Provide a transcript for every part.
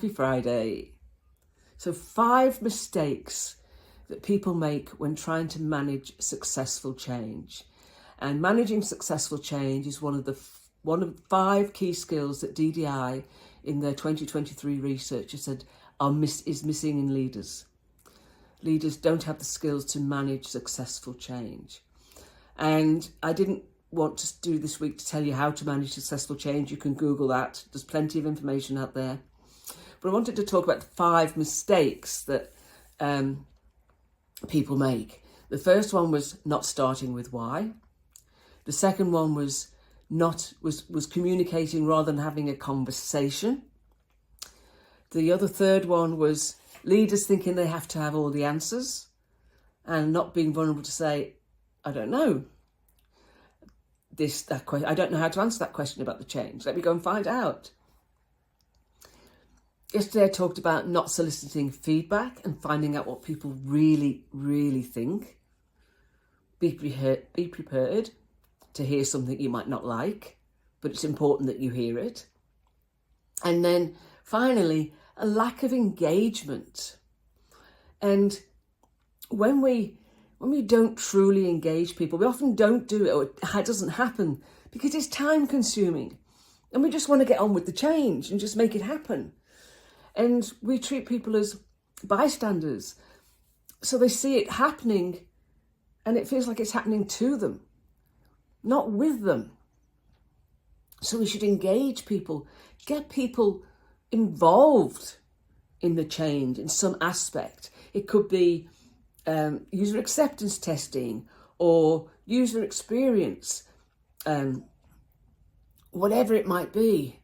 Happy Friday. So 5 mistakes that people make when trying to manage successful change. And managing successful change is one of 5 key skills that DDI in their 2023 research has said is missing in leaders. Leaders don't have the skills to manage successful change. And I didn't want to do this week to tell you how to manage successful change. You can Google that. There's plenty of information out there. But I wanted to talk about the 5 mistakes that people make. The first one was not starting with why. The second one was communicating rather than having a conversation. The third one was leaders thinking they have to have all the answers and not being vulnerable to say, I don't know. I don't know how to answer that question about the change. Let me go and find out. Yesterday I talked about not soliciting feedback and finding out what people really, really think. Be prepared to hear something you might not like, but it's important that you hear it. And then finally, a lack of engagement. And when we don't truly engage people, we often don't do it, or it doesn't happen because it's time consuming. And we just want to get on with the change and just make it happen. And we treat people as bystanders. So they see it happening and it feels like it's happening to them, not with them. So we should engage people, get people involved in the change in some aspect. It could be user acceptance testing or user experience, whatever it might be.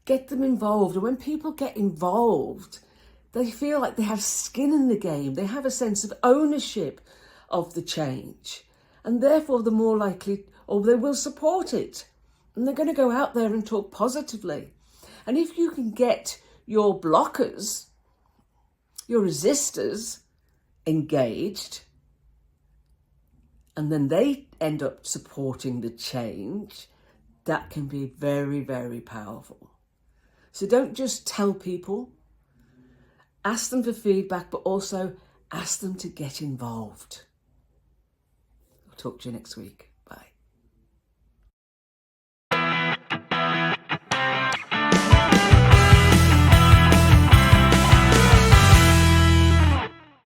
Get them involved. And when people get involved, they feel like they have skin in the game. They have a sense of ownership of the change. And therefore, the more likely, or they will support it. And they're going to go out there and talk positively. And if you can get your blockers, your resistors engaged, and then they end up supporting the change, that can be very, very powerful. So don't just tell people, ask them for feedback, but also ask them to get involved. I'll talk to you next week.